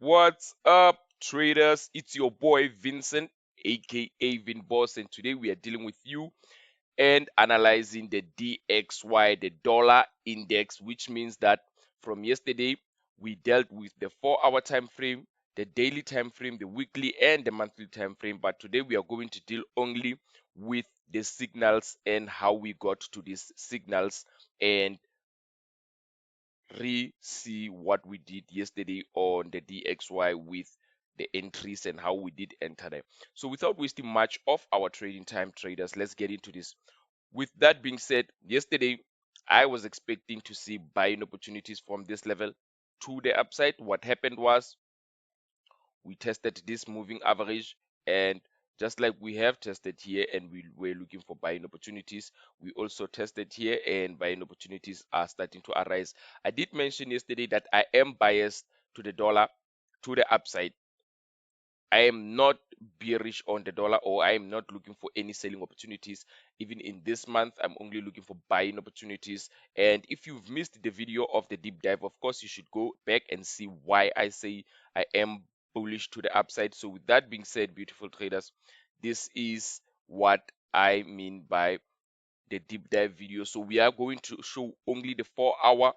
What's up, traders? It's your boy Vincent, aka Vin Boss, and today we are dealing with you and analyzing the DXY, the dollar index, which means that from yesterday we dealt with the 4-hour time frame, the daily time frame, the weekly and the monthly time frame. But today we are going to deal only with the signals and how we got to these signals and see what we did yesterday on the DXY with the entries and how we did enter them. So without wasting much of our trading time, traders, let's get into this. With that being said, yesterday I was expecting to see buying opportunities from this level to the upside. What happened was we tested this moving average, and just like we have tested here and we were looking for buying opportunities, we also tested here and buying opportunities are starting to arise. I did mention yesterday that I am biased to the dollar to the upside. I am not bearish on the dollar, or I am not looking for any selling opportunities. Even in this month, I'm only looking for buying opportunities. And if you've missed the video of the deep dive, of course, you should go back and see why I say I am bullish to the upside. So with that being said, beautiful traders, this is what I mean by the deep dive video. So we are going to show only the 4-hour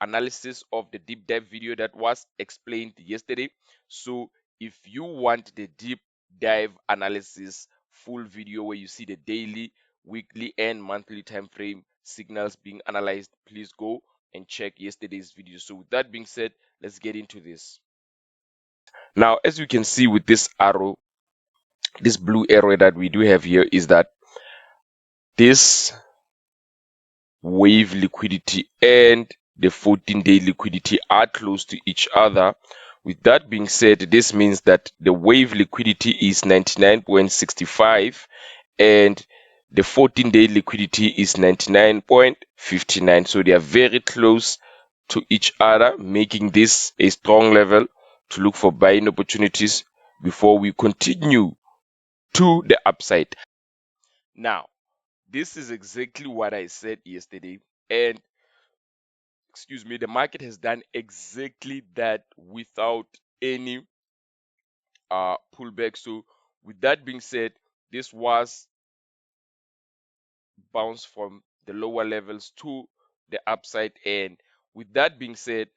analysis of the deep dive video that was explained yesterday. So if you want the deep dive analysis full video where you see the daily, weekly and monthly time frame signals being analyzed, please go and check yesterday's video. So with that being said, let's get into this. Now, as you can see with this arrow, this blue arrow that we do have here, is that this wave liquidity and the 14-day liquidity are close to each other. With that being said, this means that the wave liquidity is 99.65 and the 14-day liquidity is 99.59. So they are very close to each other, making this a strong level to look for buying opportunities before we continue to the upside. Now, this is exactly what I said yesterday, and excuse me, the market has done exactly that without any pullback. So with that being said, this was bounce from the lower levels to the upside, and with that being said,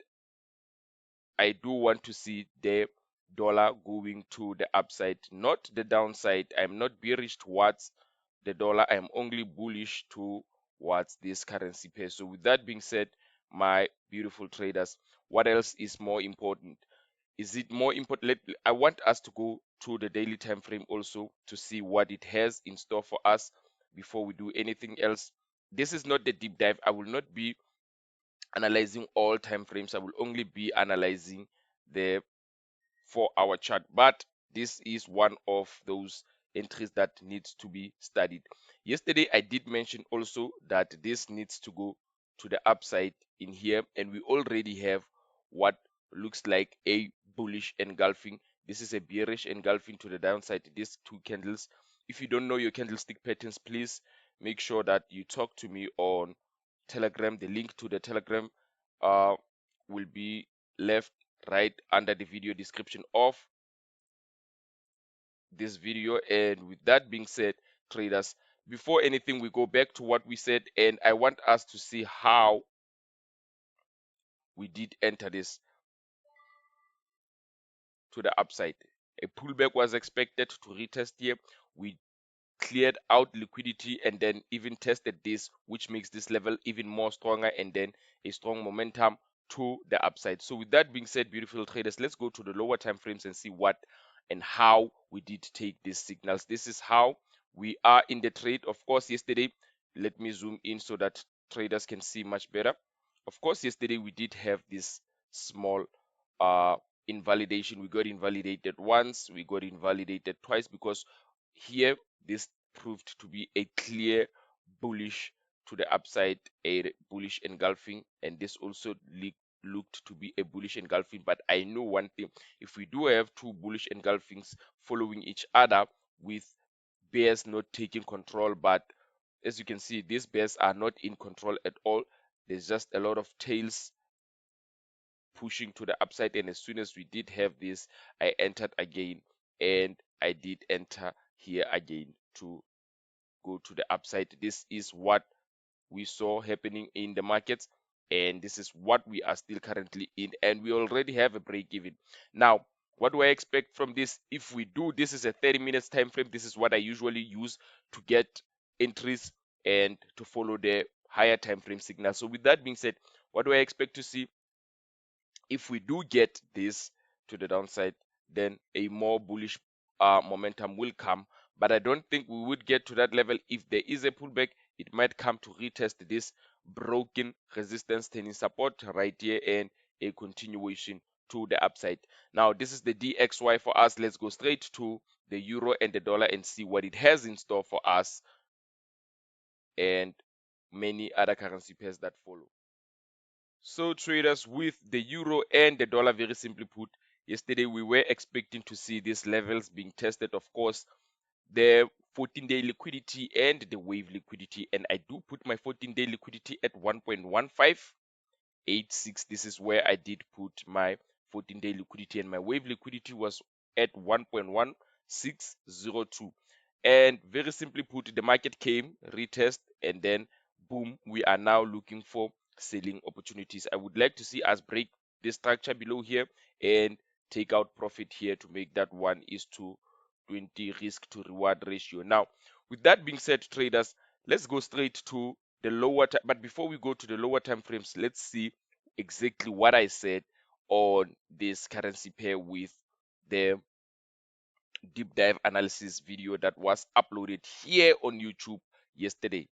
I do want to see the dollar going to the upside, not the downside. I'm not bearish towards the dollar, I'm only bullish towards this currency pair. So with that being said, my beautiful traders, what else is more important? Is it more important? I want us to go to the daily time frame also to see what it has in store for us before we do anything else. This is not the deep dive. I will not be analyzing all time frames. I will only be analyzing the 4-hour chart, but this is one of those entries that needs to be studied. Yesterday I did mention also that this needs to go to the upside in here, and we already have what looks like a bullish engulfing. This is a bearish engulfing to the downside, these two candles. If you don't know your candlestick patterns, please make sure that you talk to me on Telegram. The link to the Telegram uh, will be left right under the video description of this video. And with that being said, traders, before anything, we go back to what we said, and I want us to see how we did enter this to the upside. A pullback was expected to retest here. We cleared out liquidity and then even tested this, which makes this level even more stronger, and then a strong momentum to the upside. So with that being said, beautiful traders, let's go to the lower time frames and see what and how we did take these signals. This is how we are in the trade. Of course, yesterday, let me zoom in so that traders can see much better. Of course, yesterday we did have this small invalidation. We got invalidated once, we got invalidated twice, because here this proved to be a clear bullish to the upside, a bullish engulfing, and this also looked to be a bullish engulfing. But I know one thing: if we do have two bullish engulfings following each other with bears not taking control, but as you can see, these bears are not in control at all. There's just a lot of tails pushing to the upside, and as soon as we did have this, I entered again, and I did enter here again to go to the upside. This is what we saw happening in the markets, and this is what we are still currently in, and we already have a break even. Now, what do I expect from this? If we do, this is a 30 minutes time frame. This is what I usually use to get entries and to follow the higher time frame signal. So with that being said, what do I expect to see? If we do get this to the downside, then a more bullish momentum will come, but I don't think we would get to that level. If there is a pullback, it might come to retest this broken resistance, turning support right here, and a continuation to the upside. Now, this is the DXY for us. Let's go straight to the euro and the dollar and see what it has in store for us and many other currency pairs that follow. So traders, with the euro and the dollar, very simply put, yesterday we were expecting to see these levels being tested. Of course, the 14-day liquidity and the wave liquidity, and I do put my 14-day liquidity at 1.1586. This is where I did put my 14-day liquidity, and my wave liquidity was at 1.1602. And very simply put, the market came, retest, and then boom, we are now looking for selling opportunities. I would like to see us break this structure below here and take out profit here to make that 1:20 risk to reward ratio. Now, with that being said, traders, let's go straight to the lower time. But before we go to the lower time frames, let's see exactly what I said on this currency pair with the deep dive analysis video that was uploaded here on YouTube yesterday.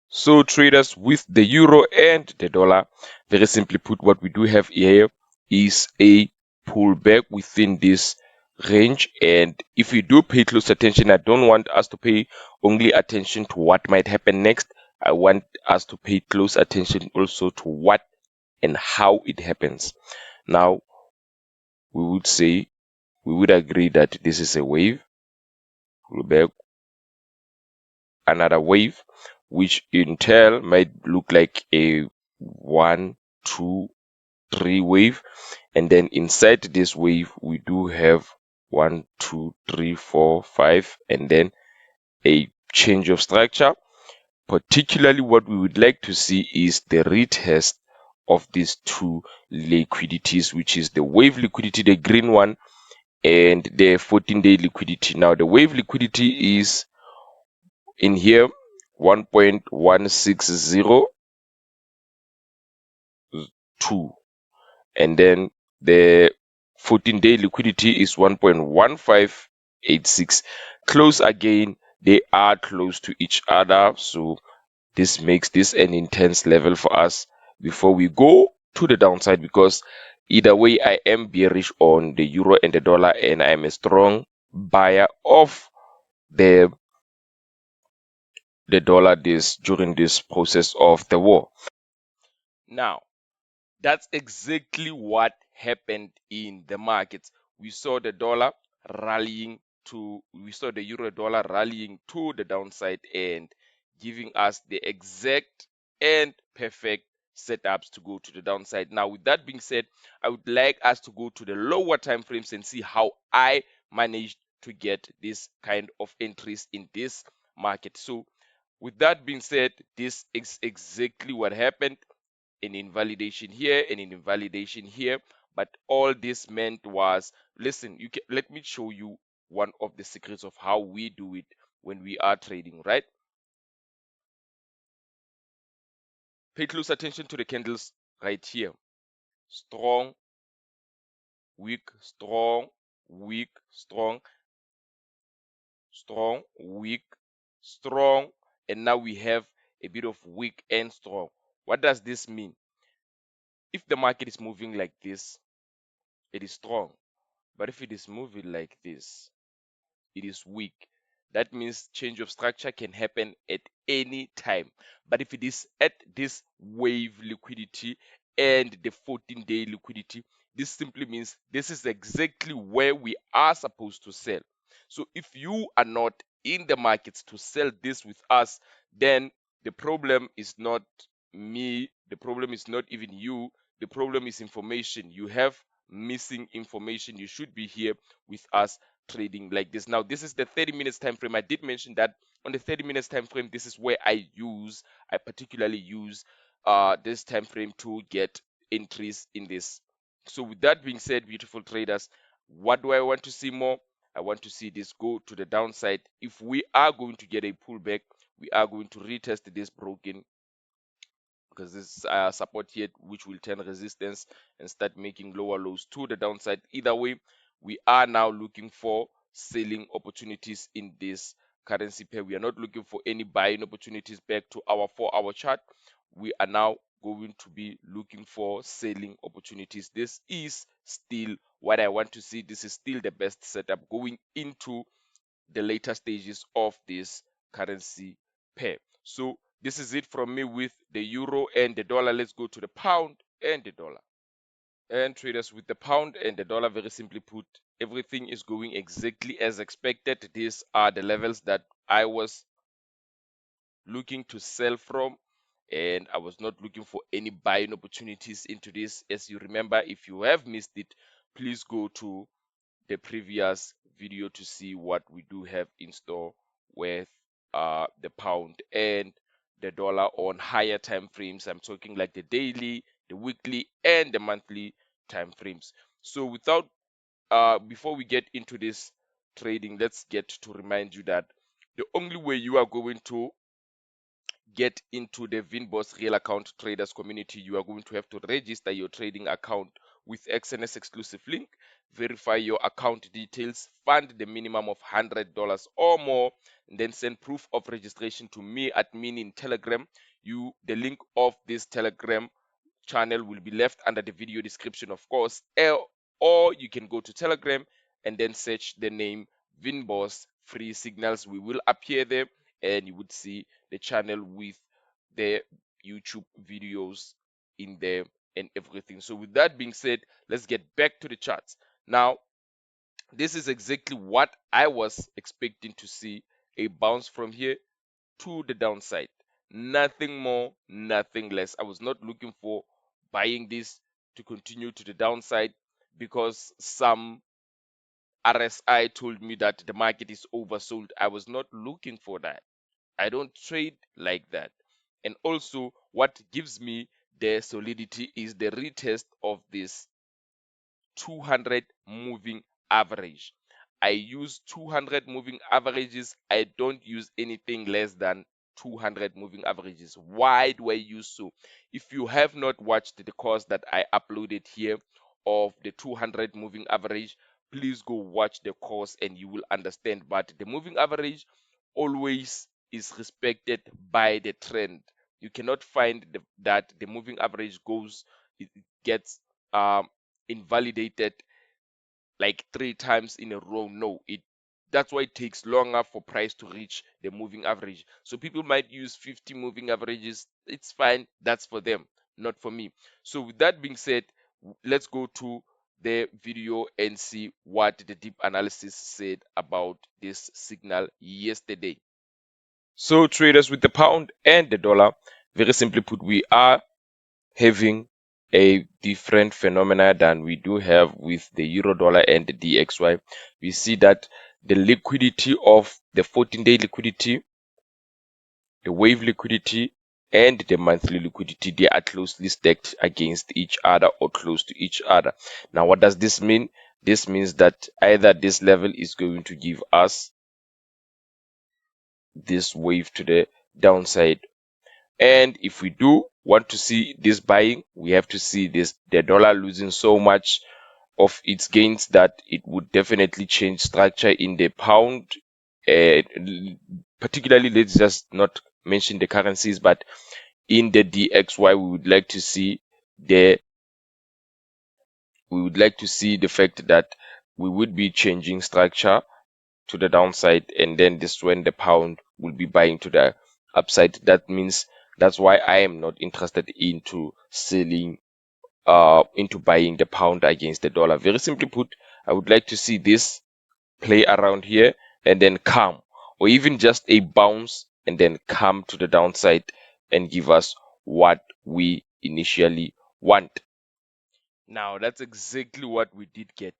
So traders, with the euro and the dollar, very simply put, what we do have here is a pullback within this range. And if we do pay close attention, I don't want us to pay only attention to what might happen next. I want us to pay close attention also to what and how it happens. Now, we would agree that this is a wave, pullback, another wave, which in turn might look like a 1, 2, 3 wave, and then inside this wave we do have 1, 2, 3, 4, 5, and then a change of structure. Particularly what we would like to see is the retest of these two liquidities, which is the wave liquidity, the green one, and the 14-day liquidity. Now the wave liquidity is in here 1.1602, and then the 14-day liquidity is 1.1586. Close again, they are close to each other, so this makes this an intense level for us before we go to the downside, because either way I am bearish on the euro and the dollar, and I am a strong buyer of the dollar during this process of the war. Now, that's exactly what happened in the markets. We saw the dollar rallying we saw the euro dollar rallying to the downside and giving us the exact and perfect setups to go to the downside. Now, with that being said, I would like us to go to the lower time frames and see how I managed to get this kind of entries in this market. So with that being said, this is exactly what happened. An invalidation here and an invalidation here, but all this meant was, listen, let me show you one of the secrets of how we do it when we are trading, right? Pay close attention to the candles right here. Strong, weak, strong, weak, strong, strong, weak, strong, and now we have a bit of weak and strong. What does this mean? If the market is moving like this, it is strong. But if it is moving like this, it is weak. That means change of structure can happen at any time. But if it is at this wave liquidity and the 14-day liquidity, this simply means this is exactly where we are supposed to sell. So if you are not in the markets to sell this with us, then the problem is not me, the problem is not even you, The problem is information. You have missing information. You should be here with us trading like this. Now, this is the 30 minutes time frame. I did mention that on the 30 minutes time frame, this is where I particularly use this time frame to get entries in this. So with that being said, beautiful traders, what do I want to see more? I want to see this go to the downside. If we are going to get a pullback, we are going to retest this broken, because this support here, which will turn resistance and start making lower lows to the downside. Either way, we are now looking for selling opportunities in this currency pair. We are not looking for any buying opportunities back to our 4-hour chart. We are now going to be looking for selling opportunities. This is still what I want to see. This is still the best setup going into the later stages of this currency pair. So this is it from me with the euro and the dollar. Let's go to the pound and the dollar. And traders, with the pound and the dollar, very simply put, everything is going exactly as expected. These are the levels that I was looking to sell from, and I was not looking for any buying opportunities into this. As you remember, if you have missed it, please go to the previous video to see what we do have in store with the pound and the dollar on higher time frames. I'm talking like the daily, the weekly, and the monthly time frames. So without before we get into this trading, let's get to remind you that the only way you are going to get into the Vinboss Real Account Traders community, you are going to have to register your trading account with XNS exclusive link, verify your account details, fund the minimum of $100 or more, and then send proof of registration to me admin in Telegram. The link of this Telegram channel will be left under the video description, of course, or you can go to Telegram and then search the name Vinboss Free Signals. We will appear there, and you would see the channel with the YouTube videos in there and everything. So with that being said, let's get back to the charts. Now, this is exactly what I was expecting to see, a bounce from here to the downside. Nothing more, nothing less. I was not looking for buying this to continue to the downside because some RSI told me that the market is oversold. I was not looking for that. I don't trade like that. And also, what gives me the solidity is the retest of this 200 moving average. I use 200 moving averages. I don't use anything less than 200 moving averages. Why do I use so? If you have not watched the course that I uploaded here of the 200 moving average, please go watch the course and you will understand. But the moving average always is respected by the trend. You cannot find that the moving average it gets invalidated like 3 times in a row. No, that's why it takes longer for price to reach the moving average. So people might use 50 moving averages. It's fine. That's for them, not for me. So with that being said, let's go to the video and see what the deep analysis said about this signal yesterday. So traders, with the pound and the dollar, very simply put, we are having a different phenomena than we do have with the euro dollar and the DXY. We see that the liquidity of the 14-day liquidity, the wave liquidity, and the monthly liquidity, they are closely stacked against each other or close to each other. Now, what does this mean? This means that either this level is going to give us this wave to the downside, and if we do want to see this buying, we have to see the dollar losing so much of its gains that it would definitely change structure in the pound. Particularly, let's just not mention the currencies, but in the DXY, we would like to see the fact that we would be changing structure to the downside, and then this when the pound will be buying to the upside. That means that's why I am not interested into selling into buying the pound against the dollar. Very simply put, I would like to see this play around here and then come, or even just a bounce and then come to the downside and give us what we initially want. Now that's exactly what we did get.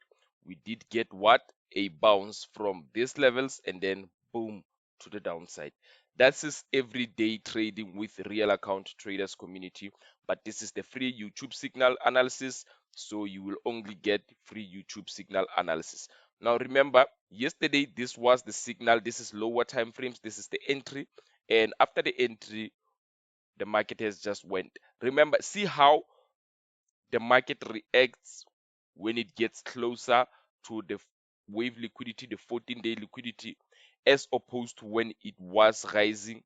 We did get what? A bounce from these levels and then boom to the downside. That is everyday trading with real account traders community, but this is the free YouTube signal analysis, so you will only get free YouTube signal analysis. Now remember, yesterday this was the signal, this is lower time frames, this is the entry, and after the entry the market has just went. Remember, see how the market reacts when it gets closer to the wave liquidity, the 14-day liquidity, as opposed to when it was rising.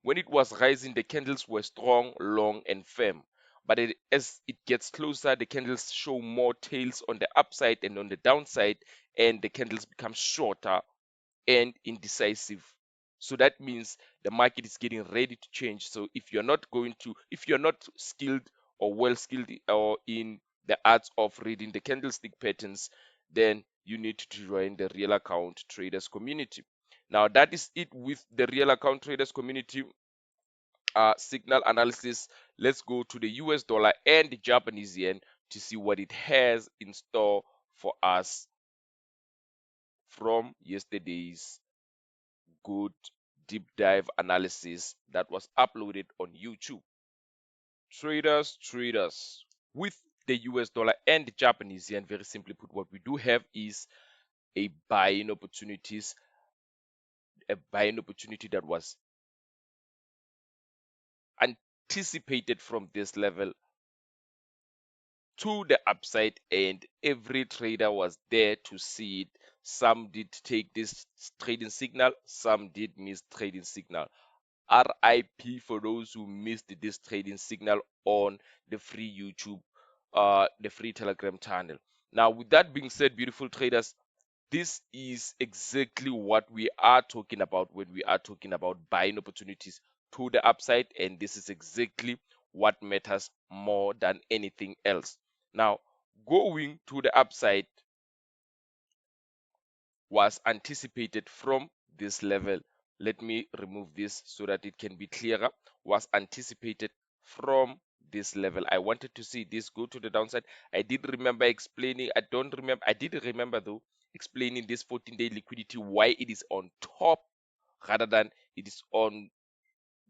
When it was rising, the candles were strong, long, and firm. But as it gets closer, the candles show more tails on the upside and on the downside, and the candles become shorter and indecisive. So that means the market is getting ready to change. So if you're not skilled or well skilled or in the arts of reading the candlestick patterns, then you need to join the real account traders community. Now that is it with the real account traders community signal analysis. Let's go to the US dollar and the Japanese yen to see what it has in store for us from yesterday's good deep dive analysis that was uploaded on YouTube. Traders, with the US dollar and the Japanese yen, very simply put, what we do have is a buying opportunities, a buying opportunity that was anticipated from this level to the upside, and every trader was there to see it. Some did take this trading signal, some did miss trading signal. RIP for those who missed this trading signal on the free YouTube, the free Telegram channel. Now, with that being said, beautiful traders, this is exactly what we are talking about when we are talking about buying opportunities to the upside, and this is exactly what matters more than anything else. Now, going to the upside was anticipated from this level. Let me remove this so that it can be clearer. Was anticipated from this level. I wanted to see this go to the downside. I did remember explaining, I did remember though explaining this 14-day liquidity, why it is on top rather than it is on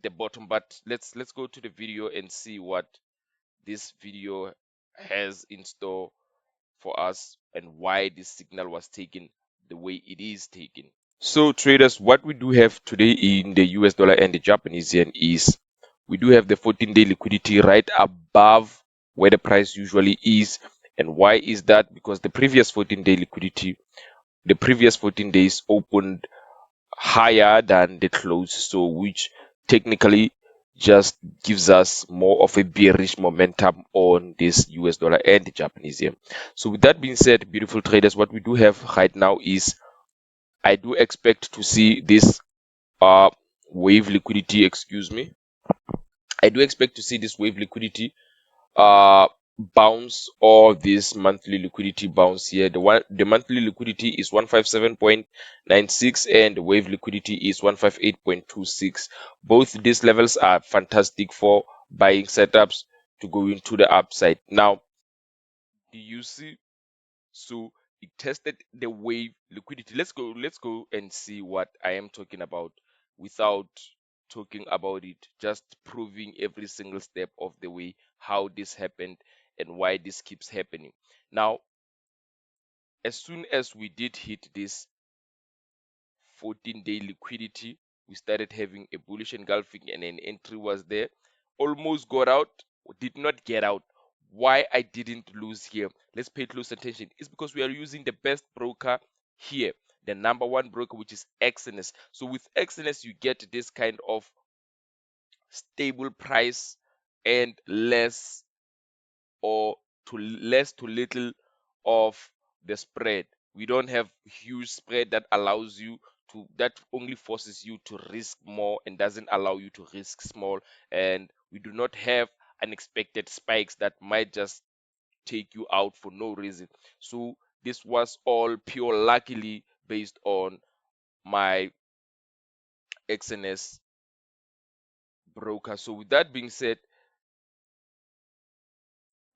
the bottom. But let's go to the video and see what this video has in store for us and why this signal was taken the way it is taken. So traders, what we do have today in the US dollar and the Japanese yen is we do have the 14-day liquidity right above where the price usually is. And why is that? Because the previous 14-day liquidity, the previous 14 days opened higher than the close, so which technically just gives us more of a bearish momentum on this US dollar and the Japanese yen. So with that being said, beautiful traders, what we do have right now is I do expect to see this uh wave liquidity, excuse me. I do expect to see this wave liquidity uh bounce, or this monthly liquidity bounce here. The monthly liquidity is 157.96 and the wave liquidity is 158.26. Both these levels are fantastic for buying setups to go into the upside. Now, do you see? So it tested the wave liquidity. Let's go and see what I am talking about without talking about it, just proving every single step of the way how this happened and why this keeps happening. Now, as soon as we did hit this 14-day liquidity, we started having a bullish engulfing and an entry was there. Almost got out, did not get out. Why I didn't lose here? Let's pay close attention. It's because we are using the best broker here, the number one broker, which is XNS. So with XNS, you get this kind of stable price and less to little of the spread. We don't have huge spread that allows you to, that only forces you to risk more and doesn't allow you to risk small. And we do not have unexpected spikes that might just take you out for no reason. So this was all pure luckily based on my XNS broker. So with that being said,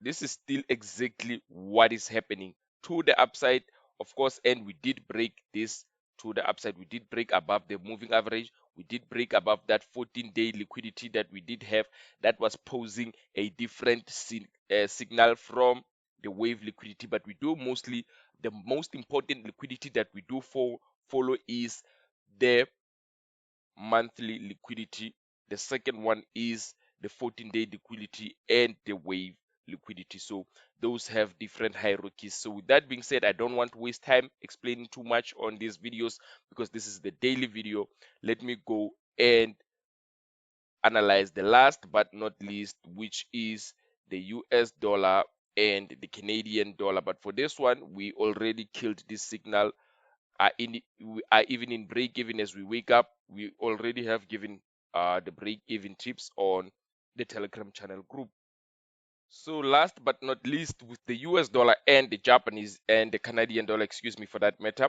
this is still exactly what is happening to the upside, of course, and we did break this to the upside. We did break above the moving average. We did break above that 14-day liquidity that we did have, that was posing a different signal from the wave liquidity. But we do mostly, the most important liquidity that we do follow is the monthly liquidity. The second one is the 14-day liquidity and the wave liquidity. So those have different hierarchies. So with that being said, I don't want to waste time explaining too much on these videos because this is the daily video. Let me go and analyze the last but not least, which is the US dollar and the Canadian dollar. But for this one, we already killed this signal. We are even in break even as we wake up. We already have given the break even tips on the Telegram channel group. So last but not least, with the US dollar and the Japanese and the Canadian dollar, excuse me, for that matter,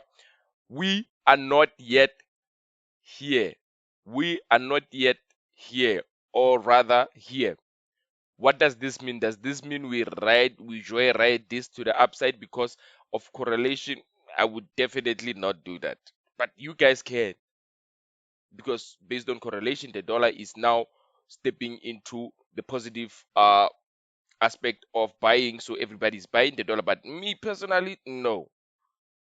we are not yet here. We are not yet here, or rather here. What does this mean? Does this mean we joyride this to the upside because of correlation? I would definitely not do that. But you guys can, because based on correlation, the dollar is now stepping into the positive aspect of buying. So everybody's buying the dollar. But me personally, no.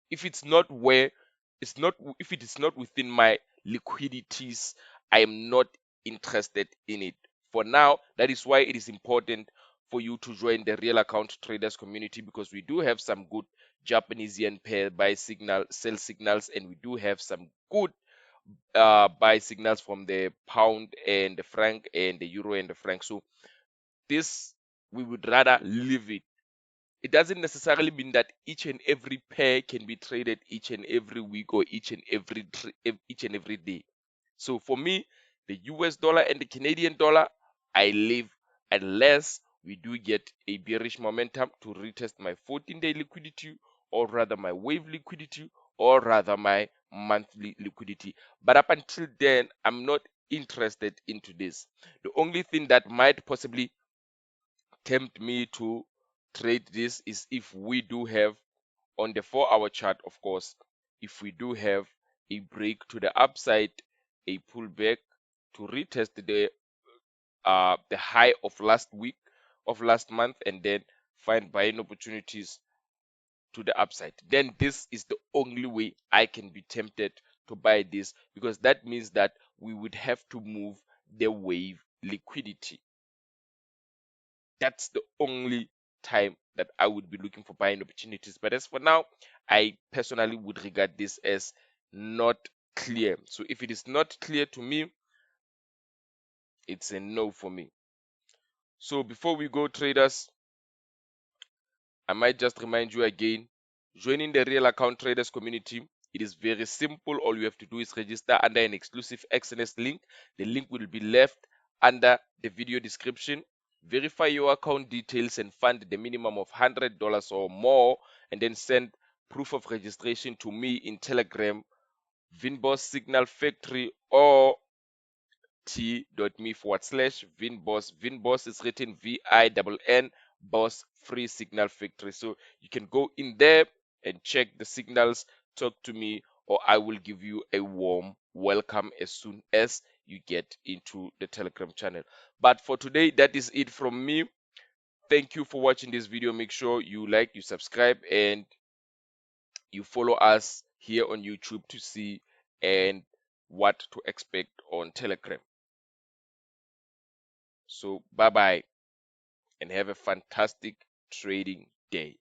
If it's not where it's not if it is not within my liquidities, I am not interested in it for now. That is why it is important for you to join the real account traders community, because we do have some good Japanese yen pair buy signal sell signals, and we do have some good buy signals from the pound and the franc and the euro and the franc. So this, we would rather leave it. It doesn't necessarily mean that each and every pair can be traded each and every week or each and every day. So for me, the US dollar and the Canadian dollar, I leave unless we do get a bearish momentum to retest my 14-day liquidity, or rather my wave liquidity, or rather my monthly liquidity. But up until then, I'm not interested into this. The only thing that might possibly tempt me to trade this is if we do have, on the 4-hour chart, of course, if we do have a break to the upside, a pullback to retest the high of last week, of last month, and then find buying opportunities to the upside, then this is the only way I can be tempted to buy this, because that means that we would have to move the wave liquidity. That's the only time that I would be looking for buying opportunities. But as for now, I personally would regard this as not clear. So if it is not clear to me, it's a no for me. So before we go, traders, I might just remind you again, joining the real account traders community, it is very simple. All you have to do is register under an exclusive XNS link. The link will be left under the video description. Verify your account details and fund the minimum of $100 or more, and then send proof of registration to me in Telegram, Vinboss Signal Factory, or t.me/Vinboss. Vinboss is written VINN boss free signal factory. So you can go in there and check the signals, talk to me, or I will give you a warm welcome as soon as you get into the Telegram channel. But for today, that is it from me. Thank you for watching this video. Make sure you like, you subscribe, and you follow us here on YouTube to see and what to expect on Telegram. So bye bye and have a fantastic trading day.